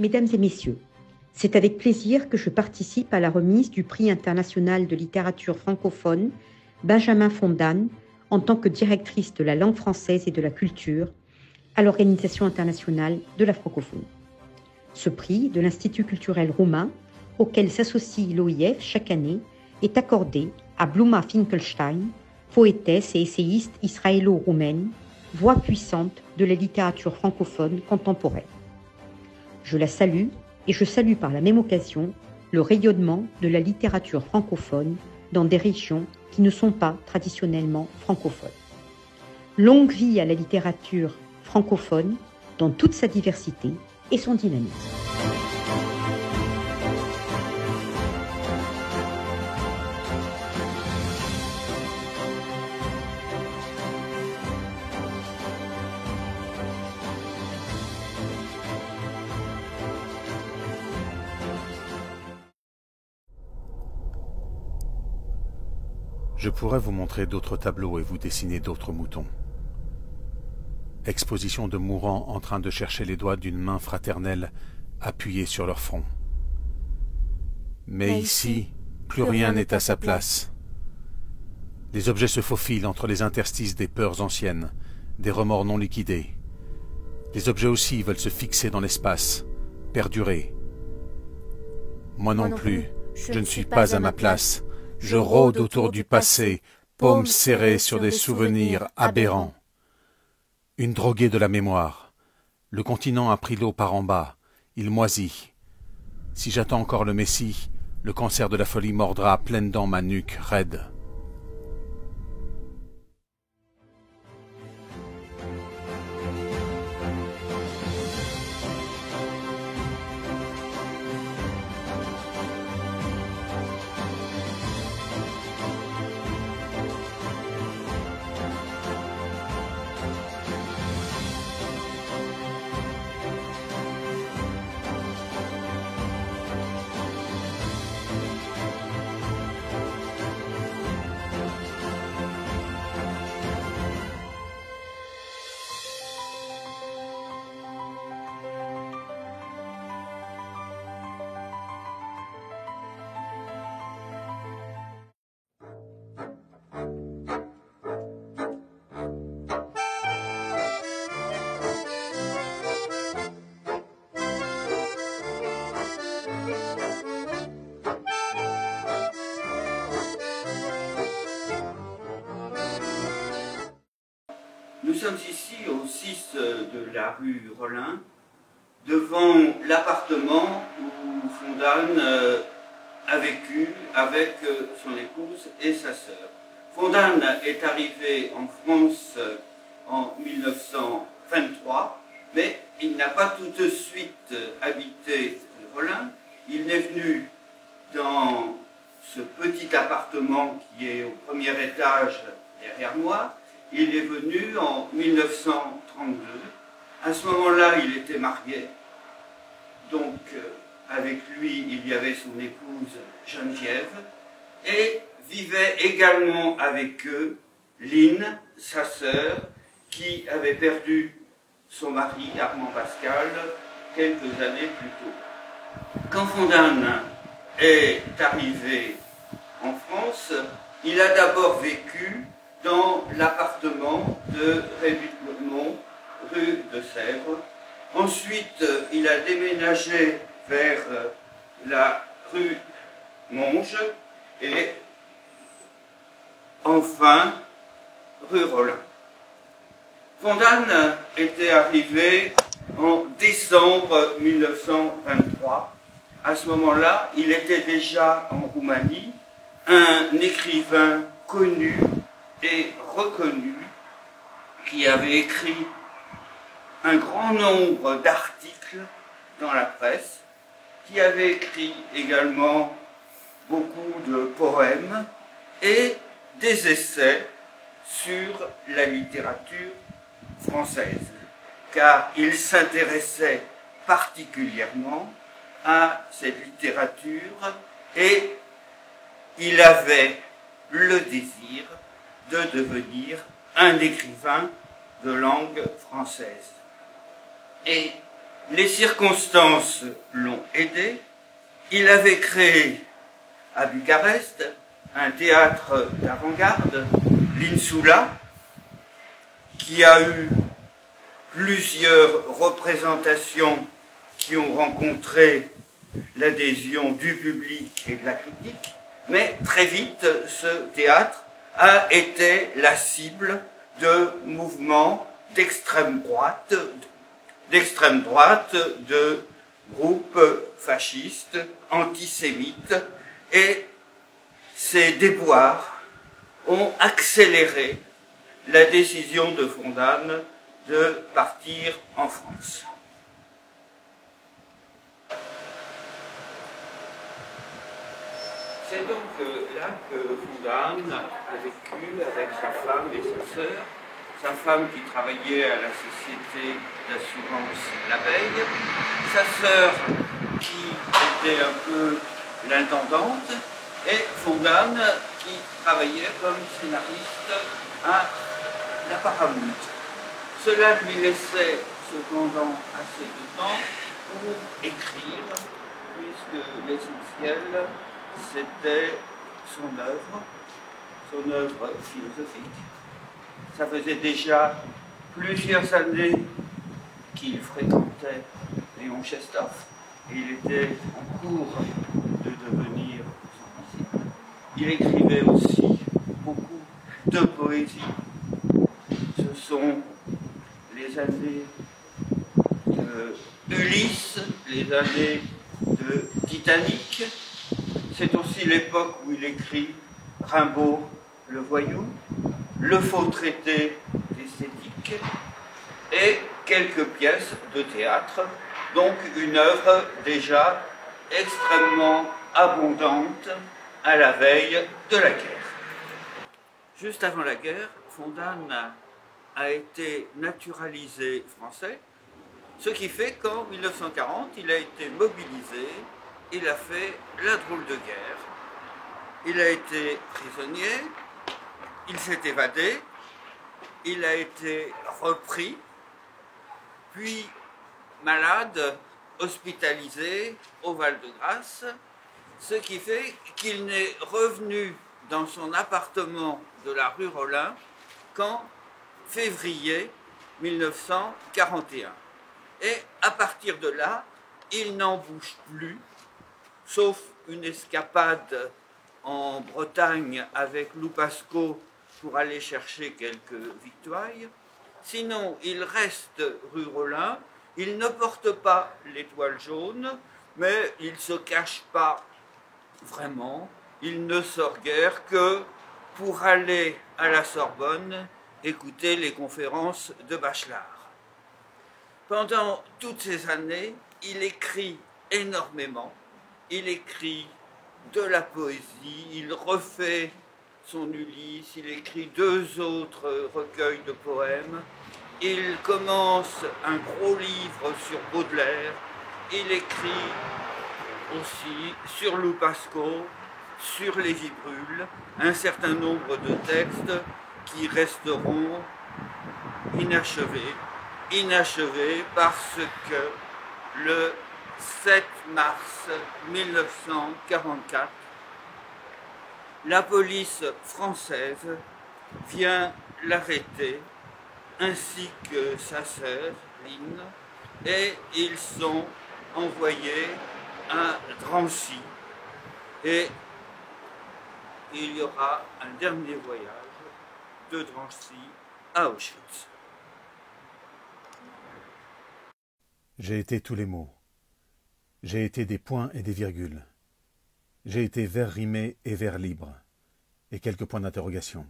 Mesdames et messieurs, c'est avec plaisir que je participe à la remise du prix international de littérature francophone Benjamin Fondanne en tant que directrice de la langue française et de la culture à l'Organisation internationale de la francophonie. Ce prix de l'Institut culturel roumain, auquel s'associe l'OIF chaque année, est accordé à Bluma Finkelstein, poétesse et essayiste israélo-roumaine, voix puissante de la littérature francophone contemporaine. Je la salue et je salue par la même occasion le rayonnement de la littérature francophone dans des régions qui ne sont pas traditionnellement francophones. Longue vie à la littérature francophone dans toute sa diversité et son dynamisme. Je pourrais vous montrer d'autres tableaux et vous dessiner d'autres moutons. Exposition de mourants en train de chercher les doigts d'une main fraternelle appuyée sur leur front. Mais ici, plus rien n'est à sa place. Les objets se faufilent entre les interstices des peurs anciennes, des remords non liquidés. Les objets aussi veulent se fixer dans l'espace, perdurer. Moi non plus, je ne suis pas à ma place. Je rôde autour du passé, paumes serrées sur des souvenirs aberrants. Une droguée de la mémoire. Le continent a pris l'eau par en bas. Il moisit. Si j'attends encore le Messie, le cancer de la folie mordra à pleines dents ma nuque raide. Nous sommes ici au 6 de la rue Rollin, devant l'appartement où Fondanne a vécu avec son épouse et sa sœur. Fondanne est arrivé en France en 1923, mais il n'a pas tout de suite habité Rollin. Il est venu dans ce petit appartement qui est au premier étage derrière moi. Il est venu en 1932. À ce moment-là, il était marié. Donc, avec lui, il y avait son épouse Geneviève. Et vivait également avec eux Lynn, sa sœur, qui avait perdu son mari, Armand Pascal, quelques années plus tôt. Quand Fondanne est arrivé en France, il a d'abord vécu dans l'appartement de Rébutemont, rue de Sèvres. Ensuite, il a déménagé vers la rue Monge et enfin rue Rollin. Fondanne était arrivé en décembre 1923. À ce moment-là, il était déjà en Roumanie, un écrivain connu et reconnu qui avait écrit un grand nombre d'articles dans la presse, qui avait écrit également beaucoup de poèmes et des essais sur la littérature française, car il s'intéressait particulièrement à cette littérature et il avait le désir de devenir un écrivain de langue française. Et les circonstances l'ont aidé. Il avait créé à Bucarest un théâtre d'avant-garde, l'Insula, qui a eu plusieurs représentations qui ont rencontré l'adhésion du public et de la critique, mais très vite, ce théâtre a été la cible de mouvements d'extrême droite, de groupes fascistes, antisémites, et ces déboires ont accéléré la décision de Fondane de partir en France. C'est donc là que Fondane a vécu avec sa femme et sa sœur. Sa femme qui travaillait à la société d'assurance L'Abeille, sa sœur qui était un peu l'intendante, et Fondane qui travaillait comme scénariste à la Paramount. Cela lui laissait cependant assez de temps pour écrire, puisque l'essentiel c'était son œuvre philosophique. Ça faisait déjà plusieurs années qu'il fréquentait Léon Chestov et il était en cours de devenir son disciple. Il écrivait aussi beaucoup de poésie. Ce sont les années de Ulysse, les années de Titanic. C'est aussi l'époque où il écrit Rimbaud le voyou, le faux traité d'esthétique et quelques pièces de théâtre, donc une œuvre déjà extrêmement abondante à la veille de la guerre. Juste avant la guerre, Fondane a été naturalisé français, ce qui fait qu'en 1940, il a été mobilisé, il a fait la drôle de guerre, il a été prisonnier, il s'est évadé, il a été repris, puis malade, hospitalisé au Val-de-Grâce, ce qui fait qu'il n'est revenu dans son appartement de la rue Rollin qu'en février 1941. Et à partir de là, il n'en bouge plus, sauf une escapade en Bretagne avec Loupasco pour aller chercher quelques victoires. Sinon, il reste rue Rollin, il ne porte pas l'étoile jaune, mais il ne se cache pas vraiment, il ne sort guère que pour aller à la Sorbonne écouter les conférences de Bachelard. Pendant toutes ces années, il écrit énormément, il écrit de la poésie, il refait son Ulysse, il écrit 2 autres recueils de poèmes, il commence un gros livre sur Baudelaire, il écrit aussi sur Loupasco, sur Lévi-Brûle, un certain nombre de textes qui resteront inachevés parce que le 7 mars 1944, la police française vient l'arrêter, ainsi que sa sœur, Lynn, et ils sont envoyés à Drancy. Et il y aura un dernier voyage de Drancy à Auschwitz. J'ai été tous les mots. J'ai été des points et des virgules. J'ai été vers rimé et vers libre, et quelques points d'interrogation.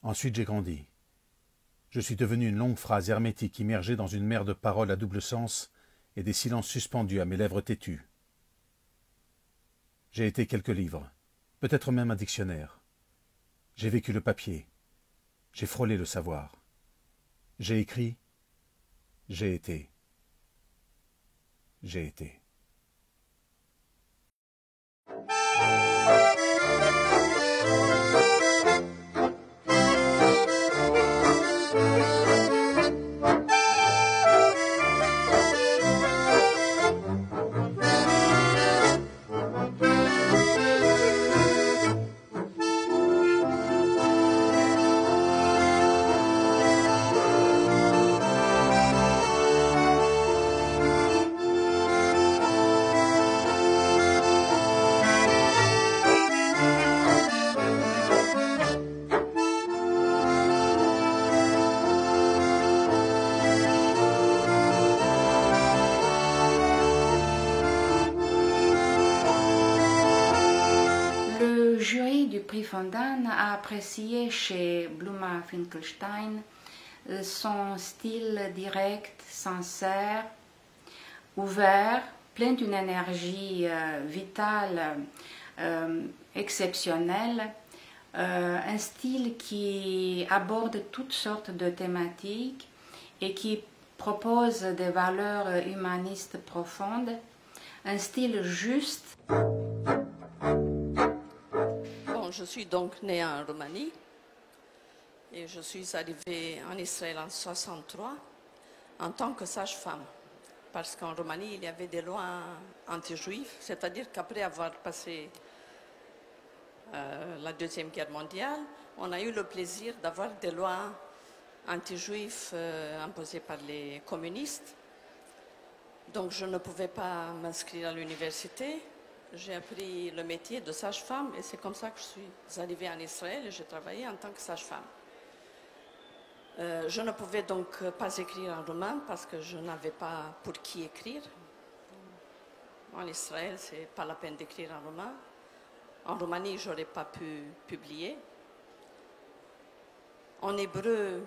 Ensuite j'ai grandi. Je suis devenu une longue phrase hermétique immergée dans une mer de paroles à double sens et des silences suspendus à mes lèvres têtues. J'ai été quelques livres, peut-être même un dictionnaire. J'ai vécu le papier. J'ai frôlé le savoir. J'ai écrit. J'ai été. j'ai été. Le jury du prix Fondan a apprécié chez Bluma Finkelstein son style direct, sincère, ouvert, plein d'une énergie vitale exceptionnelle, un style qui aborde toutes sortes de thématiques et qui propose des valeurs humanistes profondes, un style juste. Je suis donc née en Roumanie et je suis arrivée en Israël en 1963 en tant que sage-femme. Parce qu'en Roumanie, il y avait des lois anti-juives, c'est-à-dire qu'après avoir passé la Deuxième Guerre mondiale, on a eu le plaisir d'avoir des lois anti-juives imposées par les communistes. Donc je ne pouvais pas m'inscrire à l'université. J'ai appris le métier de sage-femme et c'est comme ça que je suis arrivée en Israël et j'ai travaillé en tant que sage-femme. Je ne pouvais donc pas écrire en roumain parce que je n'avais pas pour qui écrire. En Israël, ce n'est pas la peine d'écrire en roumain. En Roumanie, je n'aurais pas pu publier. En hébreu,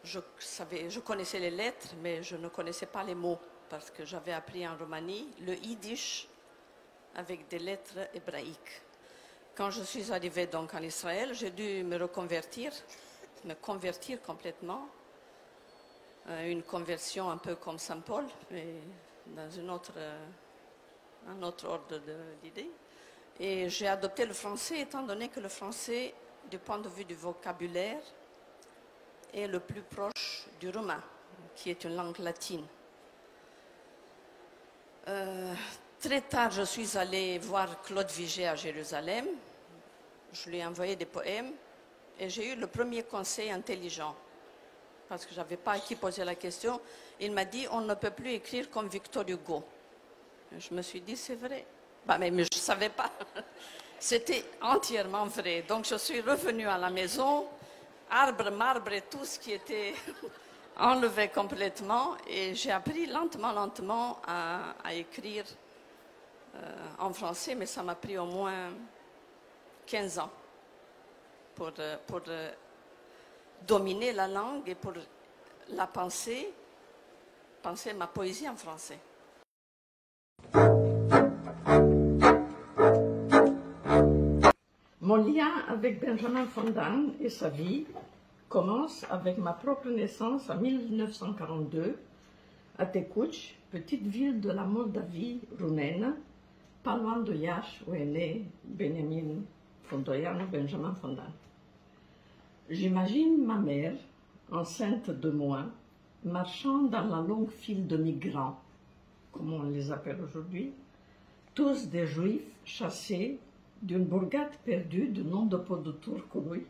je connaissais les lettres, mais je ne connaissais pas les mots. Parce que j'avais appris en Roumanie le yiddish avec des lettres hébraïques. Quand je suis arrivée donc en Israël, j'ai dû me convertir complètement. Une conversion un peu comme Saint Paul, mais dans un autre ordre d'idées. Et j'ai adopté le français, étant donné que le français, du point de vue du vocabulaire, est le plus proche du roumain, qui est une langue latine. Très tard, je suis allée voir Claude Vigée à Jérusalem. Je lui ai envoyé des poèmes et j'ai eu le premier conseil intelligent parce que je n'avais pas à qui poser la question. Il m'a dit, on ne peut plus écrire comme Victor Hugo. Et je me suis dit, c'est vrai. Mais je ne savais pas. C'était entièrement vrai. Donc je suis revenue à la maison, arbre, marbre et tout ce qui était enlevé complètement. Et j'ai appris lentement à écrire en français, mais ça m'a pris au moins 15 ans pour dominer la langue et pour la penser ma poésie en français. Mon lien avec Benjamin Fondan et sa vie commence avec ma propre naissance en 1942 à Tekuc, petite ville de la Moldavie roumaine, pas loin de Iași, où est né Benjamin Fondan. J'imagine ma mère, enceinte de moi, marchant dans la longue file de migrants, comme on les appelle aujourd'hui, tous des juifs chassés d'une bourgade perdue du nom de Podutturcului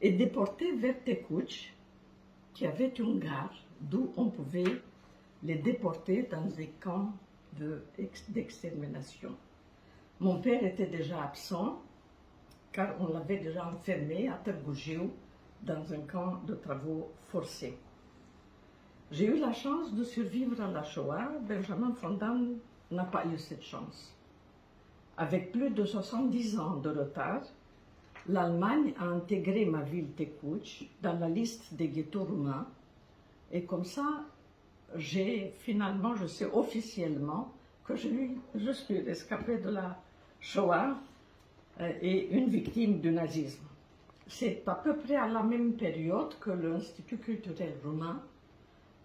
et déportés vers Tekuc, qui avait une gare d'où on pouvait les déporter dans des camps d'extermination. Mon père était déjà absent, car on l'avait déjà enfermé à Târgu Jiu dans un camp de travaux forcés. J'ai eu la chance de survivre à la Shoah. Benjamin Fondan n'a pas eu cette chance. Avec plus de 70 ans de retard, l'Allemagne a intégré ma ville Tekuc dans la liste des ghettos roumains et comme ça, je sais officiellement que je suis rescapée de la Shoah et une victime du nazisme. C'est à peu près à la même période que l'Institut culturel roumain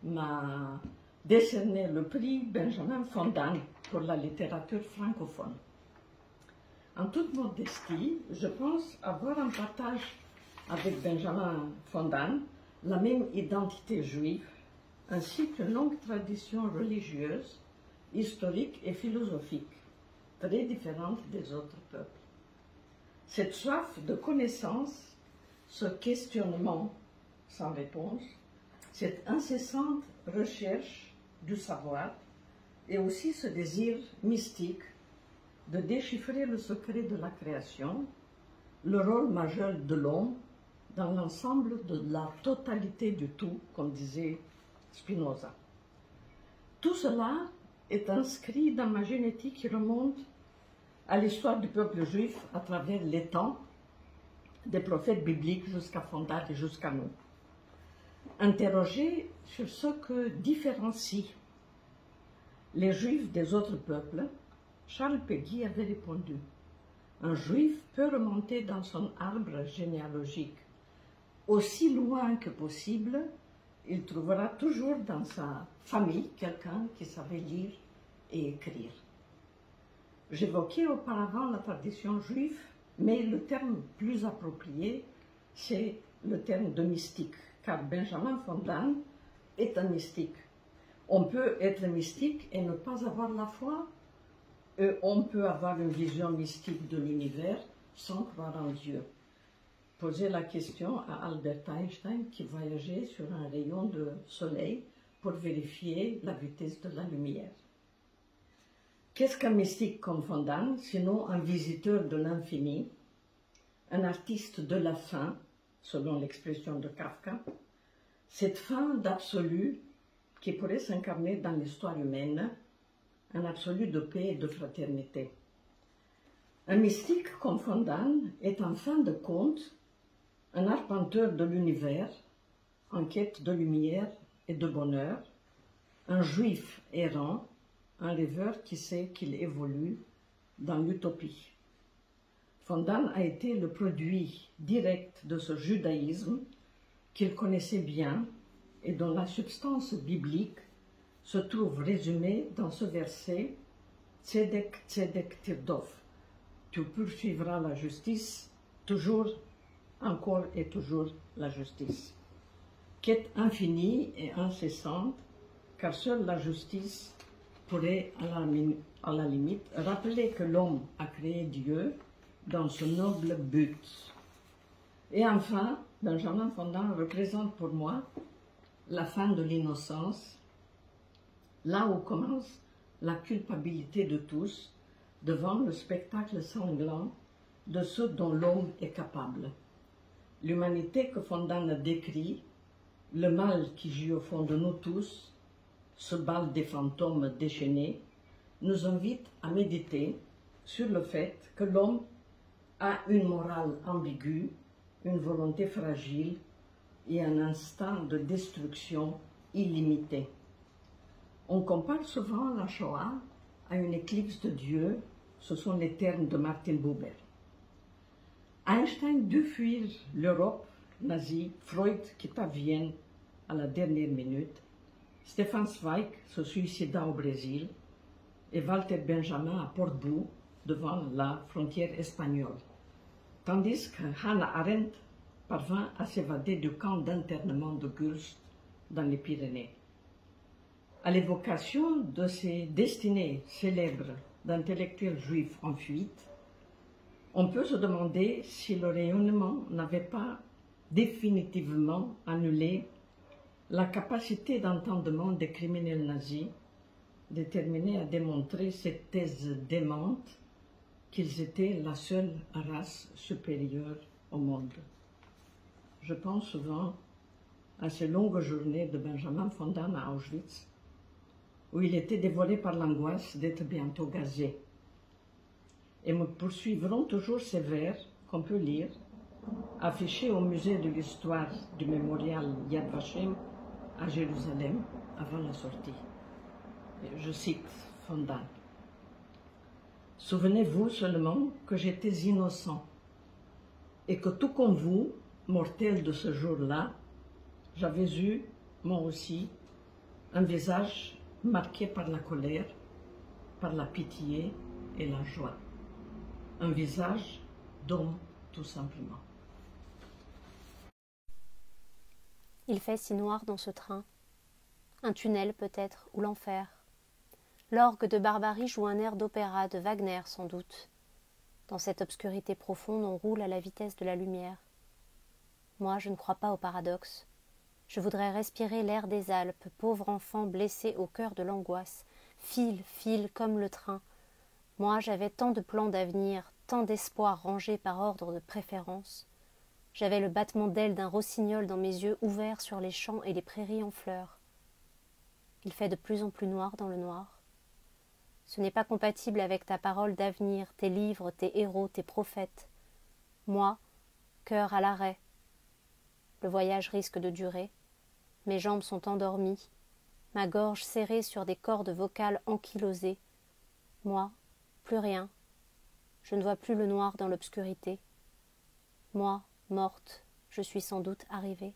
m'a décerné le prix Benjamin Fondan pour la littérature francophone. En toute modestie, je pense avoir en partage avec Benjamin Fondan la même identité juive, ainsi qu'une longue tradition religieuse, historique et philosophique, très différente des autres peuples. Cette soif de connaissance, ce questionnement sans réponse, cette incessante recherche du savoir et aussi ce désir mystique de déchiffrer le secret de la création, le rôle majeur de l'homme dans l'ensemble de la totalité du tout, comme disait Spinoza. Tout cela est inscrit dans ma génétique qui remonte à l'histoire du peuple juif à travers les temps, des prophètes bibliques jusqu'à Fondan et jusqu'à nous. Interrogé sur ce que différencie les juifs des autres peuples, Charles Péguy avait répondu: un juif peut remonter dans son arbre généalogique aussi loin que possible, il trouvera toujours dans sa famille quelqu'un qui savait lire et écrire. J'évoquais auparavant la tradition juive, mais le terme plus approprié, c'est le terme de mystique, car Benjamin Fondan est un mystique. On peut être mystique et ne pas avoir la foi, et on peut avoir une vision mystique de l'univers sans croire en Dieu. Poser la question à Albert Einstein qui voyageait sur un rayon de soleil pour vérifier la vitesse de la lumière. Qu'est-ce qu'un mystique comme Fondan, sinon un visiteur de l'infini, un artiste de la fin, selon l'expression de Kafka, cette fin d'absolu qui pourrait s'incarner dans l'histoire humaine, un absolu de paix et de fraternité. Un mystique comme Fondan est en fin de compte un arpenteur de l'univers, en quête de lumière et de bonheur, un juif errant, un rêveur qui sait qu'il évolue dans l'utopie. Fondan a été le produit direct de ce judaïsme qu'il connaissait bien et dont la substance biblique se trouve résumée dans ce verset « Tzedek, tzedek tirdof » « Tu poursuivras la justice, toujours, encore et toujours la justice ». Quête infinie et incessante, car seule la justice pourrait, à la limite, rappeler que l'homme a créé Dieu dans ce noble but. Et enfin, Benjamin Fondan représente pour moi la fin de l'innocence, là où commence la culpabilité de tous devant le spectacle sanglant de ce dont l'homme est capable. L'humanité que Fondan a décrit, le mal qui gît au fond de nous tous, ce bal des fantômes déchaînés, nous invite à méditer sur le fait que l'homme a une morale ambiguë, une volonté fragile et un instinct de destruction illimité. On compare souvent la Shoah à une éclipse de Dieu, ce sont les termes de Martin Buber. Einstein dut fuir l'Europe nazie, Freud quitta Vienne à la dernière minute, Stefan Zweig se suicida au Brésil et Walter Benjamin à Portbou devant la frontière espagnole, tandis que Hannah Arendt parvint à s'évader du camp d'internement de Gurs dans les Pyrénées. À l'évocation de ces destinées célèbres d'intellectuels juifs en fuite, on peut se demander si le rayonnement n'avait pas définitivement annulé la capacité d'entendement des criminels nazis, déterminés à démontrer cette thèse démente qu'ils étaient la seule race supérieure au monde. Je pense souvent à ces longues journées de Benjamin Fondan à Auschwitz, où il était dévoré par l'angoisse d'être bientôt gazé. Et me poursuivront toujours ces vers qu'on peut lire, affichés au musée de l'histoire du mémorial Yad Vashem à Jérusalem avant la sortie. Je cite Fondan. « Souvenez-vous seulement que j'étais innocent et que tout comme vous, mortel de ce jour-là, j'avais eu, moi aussi, un visage marqué par la colère, par la pitié et la joie. Un visage d'homme, tout simplement. Il fait si noir dans ce train. Un tunnel peut-être, ou l'enfer. L'orgue de Barbarie joue un air d'opéra de Wagner sans doute. Dans cette obscurité profonde, on roule à la vitesse de la lumière. Moi, je ne crois pas au paradoxe. Je voudrais respirer l'air des Alpes, pauvre enfant blessé au cœur de l'angoisse. File, file comme le train. Moi, j'avais tant de plans d'avenir, tant d'espoirs rangés par ordre de préférence. J'avais le battement d'ailes d'un rossignol dans mes yeux ouverts sur les champs et les prairies en fleurs. Il fait de plus en plus noir dans le noir. Ce n'est pas compatible avec ta parole d'avenir, tes livres, tes héros, tes prophètes. Moi, cœur à l'arrêt. Le voyage risque de durer. Mes jambes sont endormies, ma gorge serrée sur des cordes vocales ankylosées. Moi, plus rien. Je ne vois plus le noir dans l'obscurité. Moi, morte, je suis sans doute arrivée.